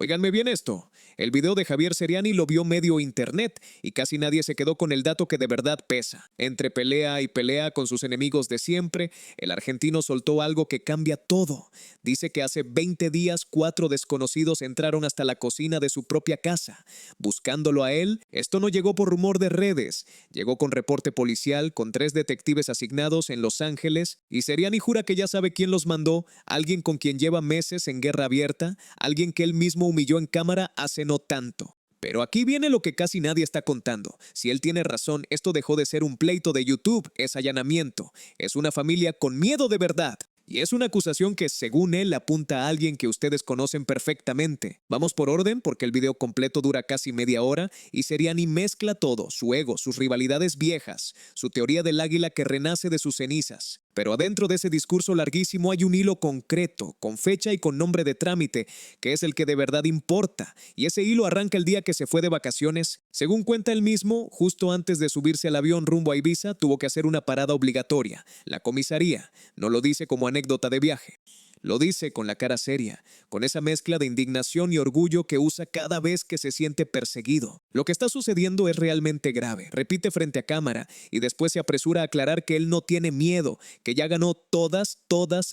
Óiganme bien esto. El video de Javier Seriani lo vio medio internet y casi nadie se quedó con el dato que de verdad pesa. Entre pelea y pelea con sus enemigos de siempre, el argentino soltó algo que cambia todo. Dice que hace 20 días 4 desconocidos entraron hasta la cocina de su propia casa. Buscándolo a él, esto no llegó por rumor de redes. Llegó con reporte policial, con 3 detectives asignados en Los Ángeles, y Seriani jura que ya sabe quién los mandó, alguien con quien lleva meses en guerra abierta, alguien que él mismo humilló en cámara hace no tanto. Pero aquí viene lo que casi nadie está contando. Si él tiene razón, esto dejó de ser un pleito de YouTube, es allanamiento. Es una familia con miedo de verdad. Y es una acusación que, según él, apunta a alguien que ustedes conocen perfectamente. Vamos por orden, porque el video completo dura casi media hora y Seriani mezcla todo, su ego, sus rivalidades viejas, su teoría del águila que renace de sus cenizas. Pero adentro de ese discurso larguísimo hay un hilo concreto, con fecha y con nombre de trámite, que es el que de verdad importa. Y ese hilo arranca el día que se fue de vacaciones. Según cuenta él mismo, justo antes de subirse al avión rumbo a Ibiza, tuvo que hacer una parada obligatoria, la comisaría. No lo dice como anécdota de viaje. Lo dice con la cara seria, con esa mezcla de indignación y orgullo que usa cada vez que se siente perseguido. Lo que está sucediendo es realmente grave, repite frente a cámara y después se apresura a aclarar que él no tiene miedo, que ya ganó todas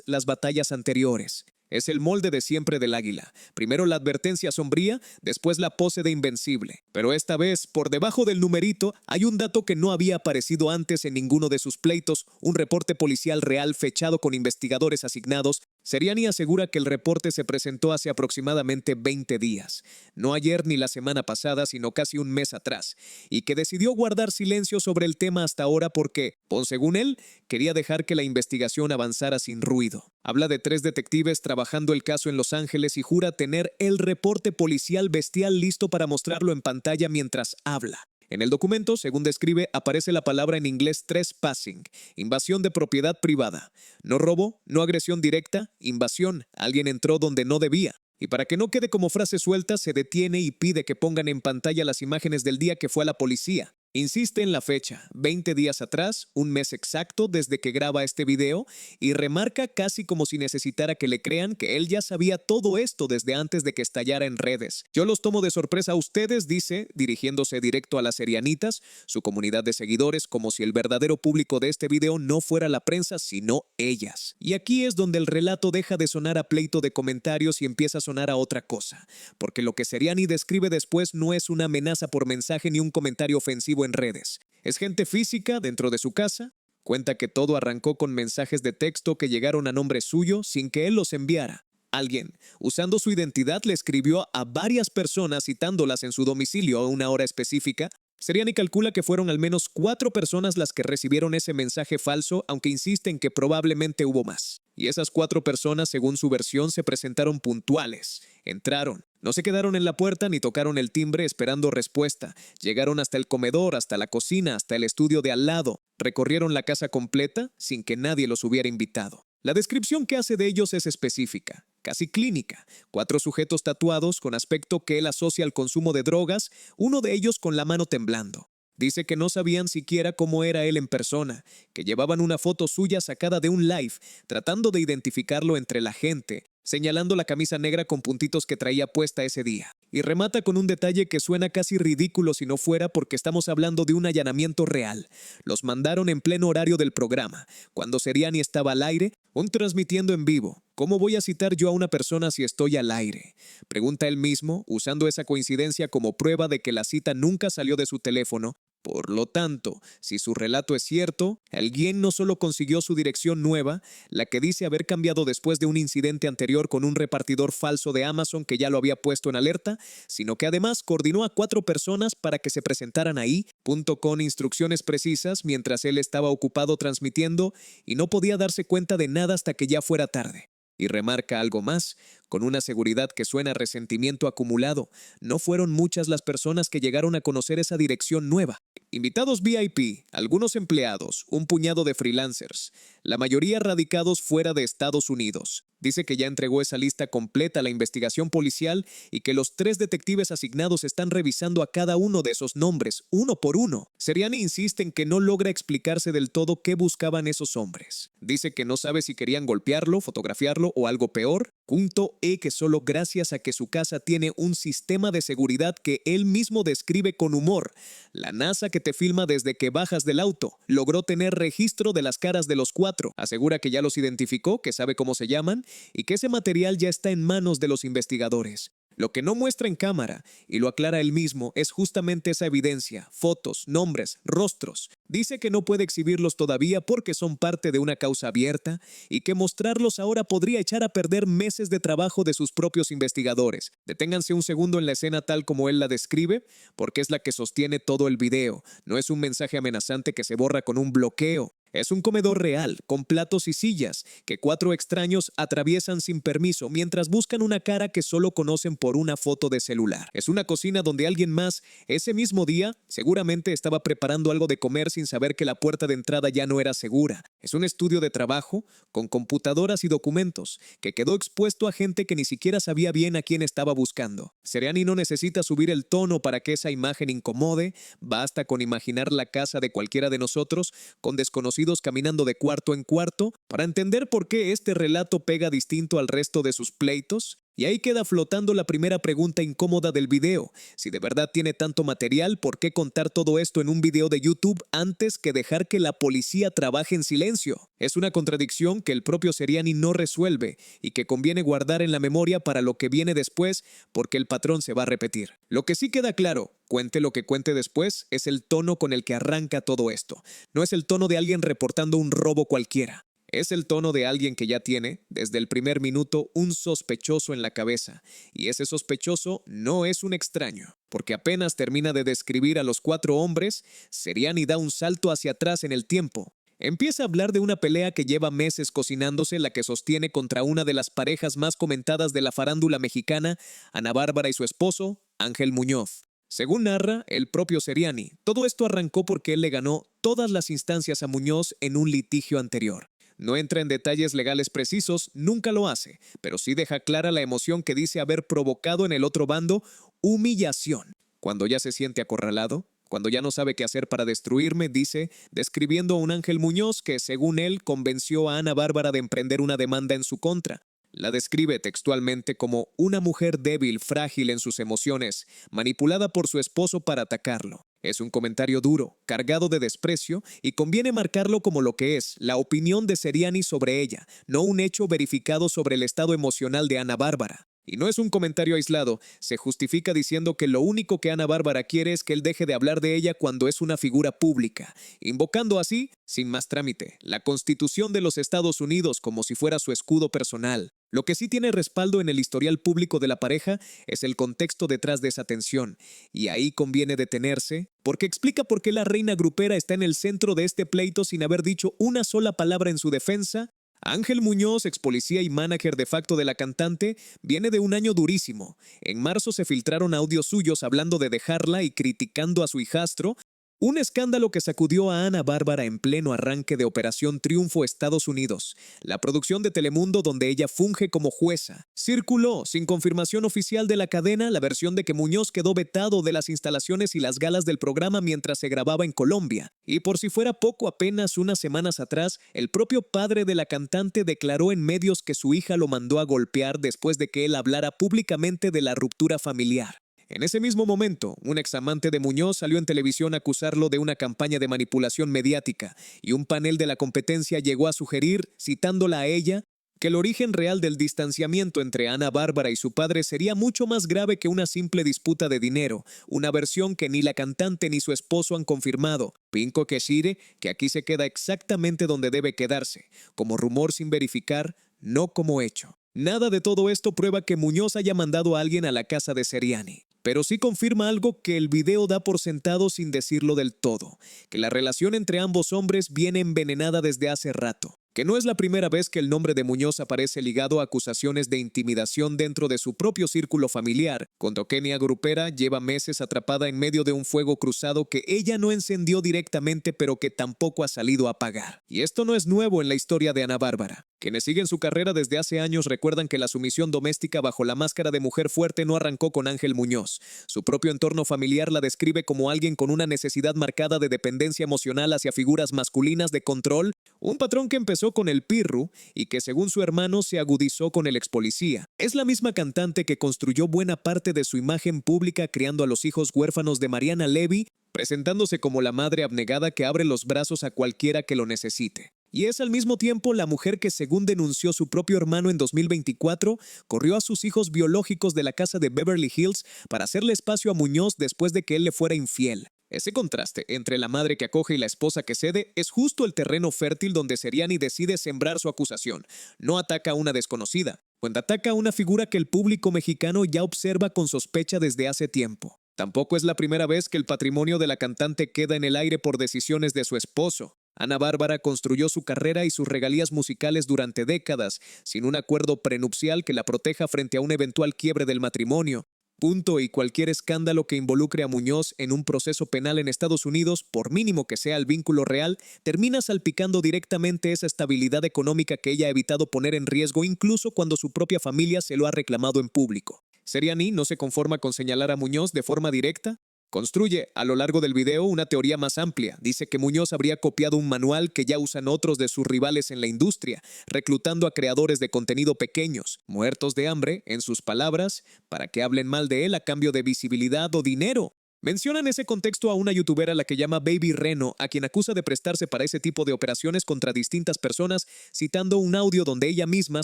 las batallas anteriores. Es el molde de siempre del águila. Primero la advertencia sombría, después la pose de invencible. Pero esta vez, por debajo del numerito, hay un dato que no había aparecido antes en ninguno de sus pleitos, un reporte policial real fechado con investigadores asignados. Seriani asegura que el reporte se presentó hace aproximadamente 20 días, no ayer ni la semana pasada, sino casi un mes atrás, y que decidió guardar silencio sobre el tema hasta ahora porque, según él, quería dejar que la investigación avanzara sin ruido. Habla de 3 detectives trabajando el caso en Los Ángeles y jura tener el reporte policial bestial listo para mostrarlo en pantalla mientras habla. En el documento, según describe, aparece la palabra en inglés trespassing, invasión de propiedad privada. No robo, no agresión directa, invasión. Alguien entró donde no debía. Y para que no quede como frase suelta, se detiene y pide que pongan en pantalla las imágenes del día que fue a la policía. Insiste en la fecha, 20 días atrás, un mes exacto desde que graba este video, y remarca casi como si necesitara que le crean que él ya sabía todo esto desde antes de que estallara en redes. Yo los tomo de sorpresa a ustedes, dice, dirigiéndose directo a las serianitas, su comunidad de seguidores, como si el verdadero público de este video no fuera la prensa, sino ellas. Y aquí es donde el relato deja de sonar a pleito de comentarios y empieza a sonar a otra cosa, porque lo que Seriani describe después no es una amenaza por mensaje ni un comentario ofensivo en redes. Es gente física dentro de su casa. Cuenta que todo arrancó con mensajes de texto que llegaron a nombre suyo sin que él los enviara. Alguien, usando su identidad, le escribió a varias personas citándolas en su domicilio a una hora específica. Seriani calcula que fueron al menos 4 personas las que recibieron ese mensaje falso, aunque insiste en que probablemente hubo más. Y esas 4 personas, según su versión, se presentaron puntuales. Entraron. No se quedaron en la puerta ni tocaron el timbre esperando respuesta. Llegaron hasta el comedor, hasta la cocina, hasta el estudio de al lado. Recorrieron la casa completa sin que nadie los hubiera invitado. La descripción que hace de ellos es específica, casi clínica. 4 sujetos tatuados con aspecto que él asocia al consumo de drogas, uno de ellos con la mano temblando. Dice que no sabían siquiera cómo era él en persona, que llevaban una foto suya sacada de un live, tratando de identificarlo entre la gente, señalando la camisa negra con puntitos que traía puesta ese día. Y remata con un detalle que suena casi ridículo si no fuera porque estamos hablando de un allanamiento real. Los mandaron en pleno horario del programa, cuando Seriani estaba al aire, transmitiendo en vivo. ¿Cómo voy a citar yo a una persona si estoy al aire?, pregunta él mismo, usando esa coincidencia como prueba de que la cita nunca salió de su teléfono. Por lo tanto, si su relato es cierto, alguien no solo consiguió su dirección nueva, la que dice haber cambiado después de un incidente anterior con un repartidor falso de Amazon que ya lo había puesto en alerta, sino que además coordinó a 4 personas para que se presentaran ahí, con instrucciones precisas mientras él estaba ocupado transmitiendo y no podía darse cuenta de nada hasta que ya fuera tarde. Y remarca algo más, con una seguridad que suena a resentimiento acumulado. No fueron muchas las personas que llegaron a conocer esa dirección nueva. Invitados VIP, algunos empleados, un puñado de freelancers, la mayoría radicados fuera de Estados Unidos. Dice que ya entregó esa lista completa a la investigación policial y que los 3 detectives asignados están revisando a cada uno de esos nombres, uno por uno. Seriani insiste en que no logra explicarse del todo qué buscaban esos hombres. Dice que no sabe si querían golpearlo, fotografiarlo o algo peor. Punto E que solo gracias a que su casa tiene un sistema de seguridad que él mismo describe con humor. La NASA que te filma desde que bajas del auto logró tener registro de las caras de los cuatro. Asegura que ya los identificó, que sabe cómo se llaman y que ese material ya está en manos de los investigadores. Lo que no muestra en cámara, y lo aclara él mismo, es justamente esa evidencia, fotos, nombres, rostros. Dice que no puede exhibirlos todavía porque son parte de una causa abierta y que mostrarlos ahora podría echar a perder meses de trabajo de sus propios investigadores. Deténganse un segundo en la escena tal como él la describe, porque es la que sostiene todo el video. No es un mensaje amenazante que se borra con un bloqueo. Es un comedor real, con platos y sillas, que cuatro extraños atraviesan sin permiso mientras buscan una cara que solo conocen por una foto de celular. Es una cocina donde alguien más, ese mismo día, seguramente estaba preparando algo de comer sin saber que la puerta de entrada ya no era segura. Es un estudio de trabajo, con computadoras y documentos, que quedó expuesto a gente que ni siquiera sabía bien a quién estaba buscando. Seriani no necesita subir el tono para que esa imagen incomode, basta con imaginar la casa de cualquiera de nosotros, con desconocidos caminando de cuarto en cuarto, para entender por qué este relato pega distinto al resto de sus pleitos. Y ahí queda flotando la primera pregunta incómoda del video. Si de verdad tiene tanto material, ¿por qué contar todo esto en un video de YouTube antes que dejar que la policía trabaje en silencio? Es una contradicción que el propio Seriani no resuelve y que conviene guardar en la memoria para lo que viene después, porque el patrón se va a repetir. Lo que sí queda claro, cuente lo que cuente después, es el tono con el que arranca todo esto. No es el tono de alguien reportando un robo cualquiera. Es el tono de alguien que ya tiene, desde el primer minuto, un sospechoso en la cabeza. Y ese sospechoso no es un extraño, porque apenas termina de describir a los cuatro hombres, Seriani da un salto hacia atrás en el tiempo. Empieza a hablar de una pelea que lleva meses cocinándose, la que sostiene contra una de las parejas más comentadas de la farándula mexicana, Ana Bárbara y su esposo, Ángel Muñoz. Según narra el propio Seriani, todo esto arrancó porque él le ganó todas las instancias a Muñoz en un litigio anterior. No entra en detalles legales precisos, nunca lo hace, pero sí deja clara la emoción que dice haber provocado en el otro bando: humillación. Cuando ya se siente acorralado, cuando ya no sabe qué hacer para destruirme, dice, describiendo a un Ángel Muñoz que, según él, convenció a Ana Bárbara de emprender una demanda en su contra. La describe textualmente como una mujer débil, frágil en sus emociones, manipulada por su esposo para atacarlo. Es un comentario duro, cargado de desprecio, y conviene marcarlo como lo que es, la opinión de Seriani sobre ella, no un hecho verificado sobre el estado emocional de Ana Bárbara. Y no es un comentario aislado, se justifica diciendo que lo único que Ana Bárbara quiere es que él deje de hablar de ella cuando es una figura pública, invocando así, sin más trámite, la Constitución de los Estados Unidos como si fuera su escudo personal. Lo que sí tiene respaldo en el historial público de la pareja es el contexto detrás de esa tensión, y ahí conviene detenerse, porque explica por qué la reina grupera está en el centro de este pleito sin haber dicho una sola palabra en su defensa. Ángel Muñoz, ex policía y manager de facto de la cantante, viene de un año durísimo. En marzo se filtraron audios suyos hablando de dejarla y criticando a su hijastro, un escándalo que sacudió a Ana Bárbara en pleno arranque de Operación Triunfo Estados Unidos, la producción de Telemundo donde ella funge como jueza. Circuló, sin confirmación oficial de la cadena, la versión de que Muñoz quedó vetado de las instalaciones y las galas del programa mientras se grababa en Colombia. Y por si fuera poco, apenas unas semanas atrás, el propio padre de la cantante declaró en medios que su hija lo mandó a golpear después de que él hablara públicamente de la ruptura familiar. En ese mismo momento, un examante de Muñoz salió en televisión a acusarlo de una campaña de manipulación mediática, y un panel de la competencia llegó a sugerir, citándola a ella, que el origen real del distanciamiento entre Ana Bárbara y su padre sería mucho más grave que una simple disputa de dinero, una versión que ni la cantante ni su esposo han confirmado. Pinco Keshire, que aquí se queda exactamente donde debe quedarse, como rumor sin verificar, no como hecho. Nada de todo esto prueba que Muñoz haya mandado a alguien a la casa de Seriani, pero sí confirma algo que el video da por sentado sin decirlo del todo, que la relación entre ambos hombres viene envenenada desde hace rato, que no es la primera vez que el nombre de Muñoz aparece ligado a acusaciones de intimidación dentro de su propio círculo familiar, cuando Kenia Grupera lleva meses atrapada en medio de un fuego cruzado que ella no encendió directamente pero que tampoco ha salido a apagar. Y esto no es nuevo en la historia de Ana Bárbara. Quienes siguen su carrera desde hace años recuerdan que la sumisión doméstica bajo la máscara de mujer fuerte no arrancó con Ángel Muñoz. Su propio entorno familiar la describe como alguien con una necesidad marcada de dependencia emocional hacia figuras masculinas de control, un patrón que empezó con el pirru y que según su hermano se agudizó con el ex policía. Es la misma cantante que construyó buena parte de su imagen pública criando a los hijos huérfanos de Mariana Levy, presentándose como la madre abnegada que abre los brazos a cualquiera que lo necesite. Y es al mismo tiempo la mujer que, según denunció su propio hermano en 2024, corrió a sus hijos biológicos de la casa de Beverly Hills para hacerle espacio a Muñoz después de que él le fuera infiel. Ese contraste entre la madre que acoge y la esposa que cede es justo el terreno fértil donde Seriani decide sembrar su acusación. No ataca a una desconocida, cuando ataca a una figura que el público mexicano ya observa con sospecha desde hace tiempo. Tampoco es la primera vez que el patrimonio de la cantante queda en el aire por decisiones de su esposo. Ana Bárbara construyó su carrera y sus regalías musicales durante décadas, sin un acuerdo prenupcial que la proteja frente a un eventual quiebre del matrimonio. Punto y cualquier escándalo que involucre a Muñoz en un proceso penal en Estados Unidos, por mínimo que sea el vínculo real, termina salpicando directamente esa estabilidad económica que ella ha evitado poner en riesgo incluso cuando su propia familia se lo ha reclamado en público. Seriani no se conforma con señalar a Muñoz de forma directa. Construye a lo largo del video una teoría más amplia. Dice que Muñoz habría copiado un manual que ya usan otros de sus rivales en la industria, reclutando a creadores de contenido pequeños, muertos de hambre, en sus palabras, para que hablen mal de él a cambio de visibilidad o dinero. Menciona en ese contexto a una youtuber a la que llama Baby Reno, a quien acusa de prestarse para ese tipo de operaciones contra distintas personas, citando un audio donde ella misma,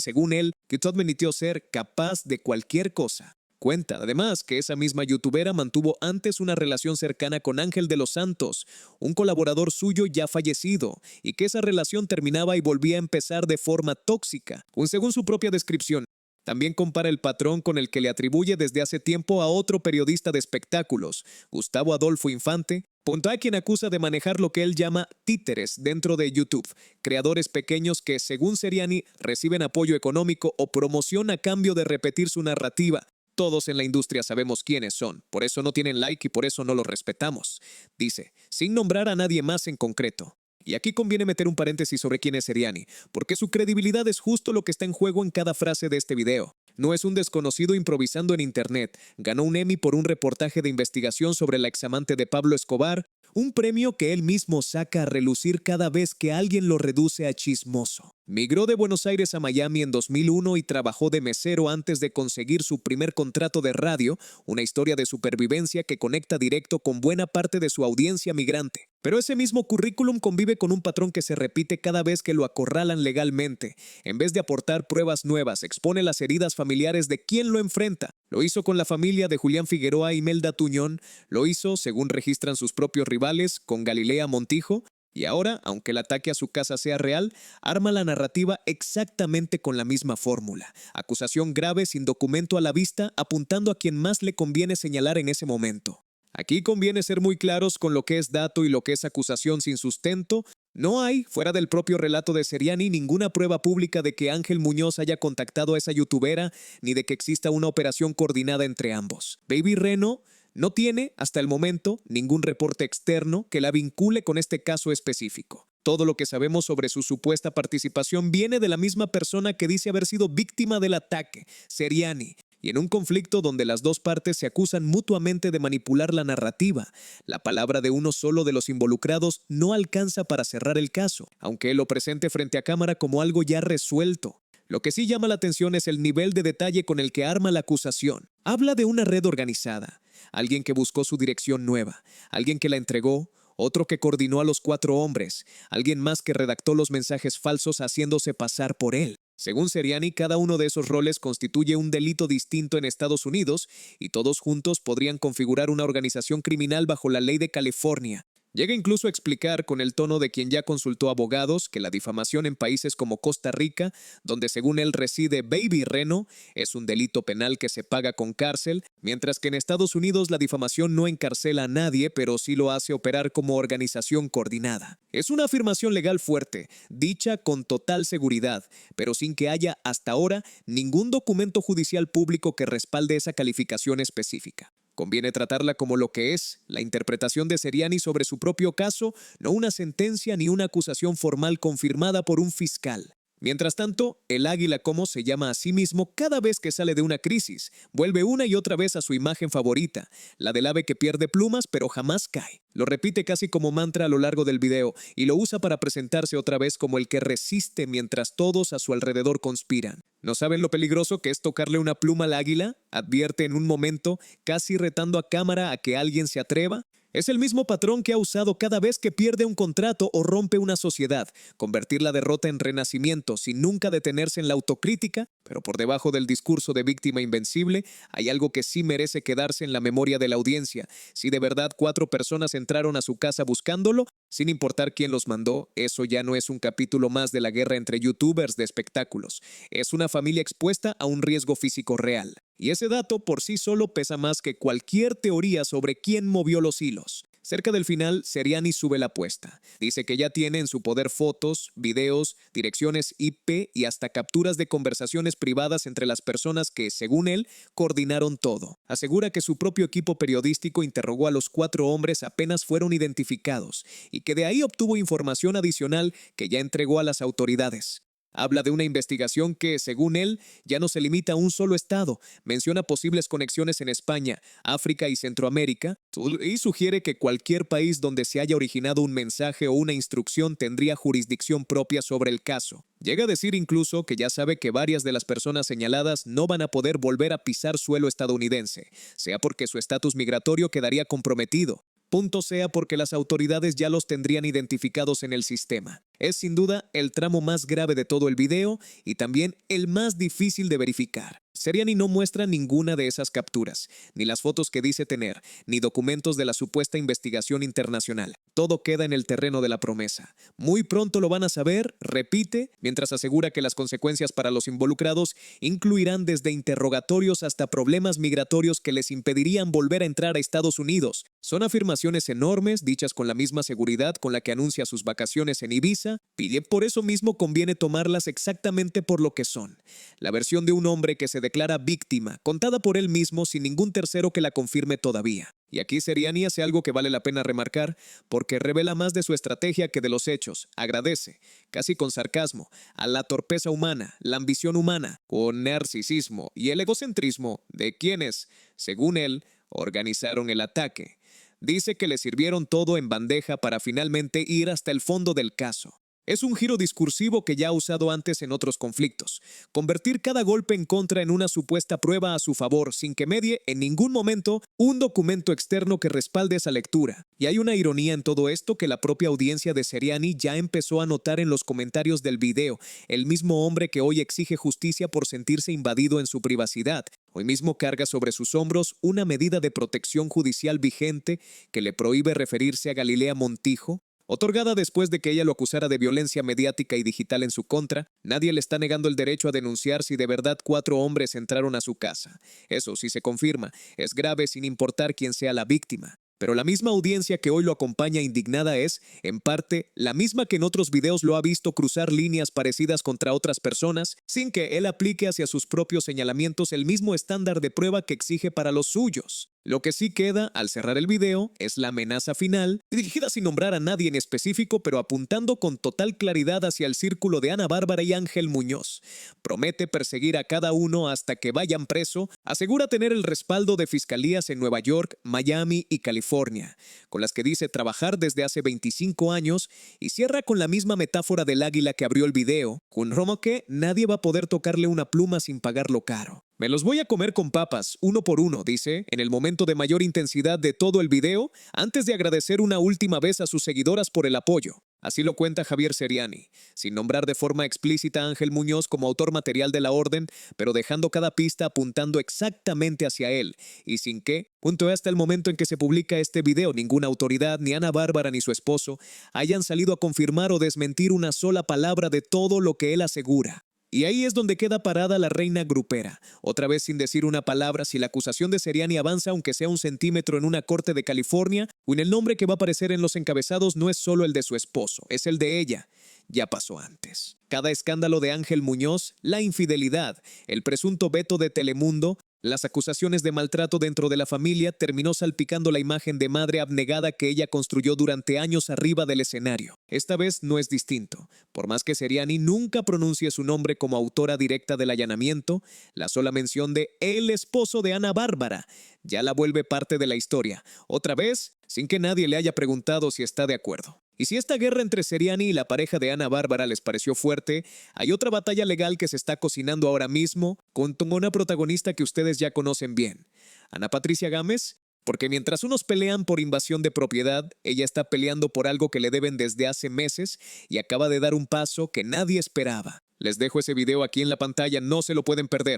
según él, que admitió ser capaz de cualquier cosa. Cuenta, además, que esa misma youtubera mantuvo antes una relación cercana con Ángel de los Santos, un colaborador suyo ya fallecido, y que esa relación terminaba y volvía a empezar de forma tóxica, según su propia descripción. También compara el patrón con el que le atribuye desde hace tiempo a otro periodista de espectáculos, Gustavo Adolfo Infante, a quien acusa de manejar lo que él llama títeres dentro de YouTube, creadores pequeños que, según Seriani, reciben apoyo económico o promoción a cambio de repetir su narrativa. Todos en la industria sabemos quiénes son, por eso no tienen like y por eso no los respetamos. Dice, sin nombrar a nadie más en concreto. Y aquí conviene meter un paréntesis sobre quién es Seriani, porque su credibilidad es justo lo que está en juego en cada frase de este video. No es un desconocido improvisando en internet. Ganó un Emmy por un reportaje de investigación sobre la examante de Pablo Escobar, un premio que él mismo saca a relucir cada vez que alguien lo reduce a chismoso. Migró de Buenos Aires a Miami en 2001 y trabajó de mesero antes de conseguir su primer contrato de radio, una historia de supervivencia que conecta directo con buena parte de su audiencia migrante. Pero ese mismo currículum convive con un patrón que se repite cada vez que lo acorralan legalmente. En vez de aportar pruebas nuevas, expone las heridas familiares de quien lo enfrenta. Lo hizo con la familia de Julián Figueroa y Imelda Tuñón, lo hizo, según registran sus propios rivales, con Galilea Montijo, y ahora, aunque el ataque a su casa sea real, arma la narrativa exactamente con la misma fórmula. Acusación grave sin documento a la vista, apuntando a quien más le conviene señalar en ese momento. Aquí conviene ser muy claros con lo que es dato y lo que es acusación sin sustento. No hay, fuera del propio relato de Seriani, ninguna prueba pública de que Ángel Muñoz haya contactado a esa youtubera, ni de que exista una operación coordinada entre ambos. Baby Reno no tiene, hasta el momento, ningún reporte externo que la vincule con este caso específico. Todo lo que sabemos sobre su supuesta participación viene de la misma persona que dice haber sido víctima del ataque, Seriani, y en un conflicto donde las dos partes se acusan mutuamente de manipular la narrativa. La palabra de uno solo de los involucrados no alcanza para cerrar el caso, aunque él lo presente frente a cámara como algo ya resuelto. Lo que sí llama la atención es el nivel de detalle con el que arma la acusación. Habla de una red organizada, alguien que buscó su dirección nueva, alguien que la entregó, otro que coordinó a los 4 hombres, alguien más que redactó los mensajes falsos haciéndose pasar por él. Según Seriani, cada uno de esos roles constituye un delito distinto en Estados Unidos y todos juntos podrían configurar una organización criminal bajo la ley de California. Llega incluso a explicar con el tono de quien ya consultó abogados que la difamación en países como Costa Rica, donde según él reside Baby Reno, es un delito penal que se paga con cárcel, mientras que en Estados Unidos la difamación no encarcela a nadie, pero sí lo hace operar como organización coordinada. Es una afirmación legal fuerte, dicha con total seguridad, pero sin que haya hasta ahora ningún documento judicial público que respalde esa calificación específica. Conviene tratarla como lo que es, la interpretación de Seriani sobre su propio caso, no una sentencia ni una acusación formal confirmada por un fiscal. Mientras tanto, el águila, como se llama a sí mismo, cada vez que sale de una crisis, vuelve una y otra vez a su imagen favorita, la del ave que pierde plumas pero jamás cae. Lo repite casi como mantra a lo largo del video y lo usa para presentarse otra vez como el que resiste mientras todos a su alrededor conspiran. ¿No saben lo peligroso que es tocarle una pluma al águila? Advierte en un momento, casi retando a cámara a que alguien se atreva. Es el mismo patrón que ha usado cada vez que pierde un contrato o rompe una sociedad, convertir la derrota en renacimiento sin nunca detenerse en la autocrítica, pero por debajo del discurso de víctima invencible hay algo que sí merece quedarse en la memoria de la audiencia. Si de verdad 4 personas entraron a su casa buscándolo, sin importar quién los mandó, eso ya no es un capítulo más de la guerra entre youtubers de espectáculos. Es una familia expuesta a un riesgo físico real. Y ese dato por sí solo pesa más que cualquier teoría sobre quién movió los hilos. Cerca del final, Seriani sube la apuesta. Dice que ya tiene en su poder fotos, videos, direcciones IP y hasta capturas de conversaciones privadas entre las personas que, según él, coordinaron todo. Asegura que su propio equipo periodístico interrogó a los 4 hombres apenas fueron identificados y que de ahí obtuvo información adicional que ya entregó a las autoridades. Habla de una investigación que, según él, ya no se limita a un solo estado, menciona posibles conexiones en España, África y Centroamérica, y sugiere que cualquier país donde se haya originado un mensaje o una instrucción tendría jurisdicción propia sobre el caso. Llega a decir incluso que ya sabe que varias de las personas señaladas no van a poder volver a pisar suelo estadounidense, sea porque su estatus migratorio quedaría comprometido, punto sea porque las autoridades ya los tendrían identificados en el sistema. Es sin duda el tramo más grave de todo el video y también el más difícil de verificar. Seriani no muestra ninguna de esas capturas, ni las fotos que dice tener, ni documentos de la supuesta investigación internacional. Todo queda en el terreno de la promesa. Muy pronto lo van a saber, repite, mientras asegura que las consecuencias para los involucrados incluirán desde interrogatorios hasta problemas migratorios que les impedirían volver a entrar a Estados Unidos. Son afirmaciones enormes, dichas con la misma seguridad con la que anuncia sus vacaciones en Ibiza, y por eso mismo conviene tomarlas exactamente por lo que son. La versión de un hombre que se declara víctima, contada por él mismo sin ningún tercero que la confirme todavía. Y aquí Seriani hace algo que vale la pena remarcar, porque revela más de su estrategia que de los hechos. Agradece, casi con sarcasmo, a la torpeza humana, la ambición humana, con narcisismo y el egocentrismo de quienes, según él, organizaron el ataque. Dice que le sirvieron todo en bandeja para finalmente ir hasta el fondo del caso. Es un giro discursivo que ya ha usado antes en otros conflictos. Convertir cada golpe en contra en una supuesta prueba a su favor sin que medie en ningún momento un documento externo que respalde esa lectura. Y hay una ironía en todo esto que la propia audiencia de Seriani ya empezó a notar en los comentarios del video, el mismo hombre que hoy exige justicia por sentirse invadido en su privacidad. Hoy mismo carga sobre sus hombros una medida de protección judicial vigente que le prohíbe referirse a Galilea Montijo, otorgada después de que ella lo acusara de violencia mediática y digital en su contra. Nadie le está negando el derecho a denunciar si de verdad 4 hombres entraron a su casa. Eso, si se confirma, es grave sin importar quién sea la víctima. Pero la misma audiencia que hoy lo acompaña indignada es, en parte, la misma que en otros videos lo ha visto cruzar líneas parecidas contra otras personas, sin que él aplique hacia sus propios señalamientos el mismo estándar de prueba que exige para los suyos. Lo que sí queda, al cerrar el video, es la amenaza final, dirigida sin nombrar a nadie en específico, pero apuntando con total claridad hacia el círculo de Ana Bárbara y Ángel Muñoz. Promete perseguir a cada uno hasta que vayan preso, asegura tener el respaldo de fiscalías en Nueva York, Miami y California, con las que dice trabajar desde hace 25 años, y cierra con la misma metáfora del águila que abrió el video, con Romo que nadie va a poder tocarle una pluma sin pagarlo caro. Me los voy a comer con papas, uno por uno, dice, en el momento de mayor intensidad de todo el video, antes de agradecer una última vez a sus seguidoras por el apoyo. Así lo cuenta Javier Seriani, sin nombrar de forma explícita a Ángel Muñoz como autor material de la orden, pero dejando cada pista apuntando exactamente hacia él, y sin que, junto hasta el momento en que se publica este video, ninguna autoridad, ni Ana Bárbara ni su esposo, hayan salido a confirmar o desmentir una sola palabra de todo lo que él asegura. Y ahí es donde queda parada la reina grupera, otra vez sin decir una palabra si la acusación de Seriani avanza aunque sea 1 centímetro en una corte de California, o en el nombre que va a aparecer en los encabezados no es solo el de su esposo, es el de ella. Ya pasó antes. Cada escándalo de Ángel Muñoz, la infidelidad, el presunto veto de Telemundo, Las acusaciones de maltrato dentro de la familia terminó salpicando la imagen de madre abnegada que ella construyó durante años arriba del escenario. Esta vez no es distinto. Por más que Seriani nunca pronuncie su nombre como autora directa del allanamiento, la sola mención de el esposo de Ana Bárbara ya la vuelve parte de la historia, otra vez sin que nadie le haya preguntado si está de acuerdo. Y si esta guerra entre Seriani y la pareja de Ana Bárbara les pareció fuerte, hay otra batalla legal que se está cocinando ahora mismo con una protagonista que ustedes ya conocen bien, Ana Patricia Gámez, porque mientras unos pelean por invasión de propiedad, ella está peleando por algo que le deben desde hace meses y acaba de dar un paso que nadie esperaba. Les dejo ese video aquí en la pantalla, no se lo pueden perder.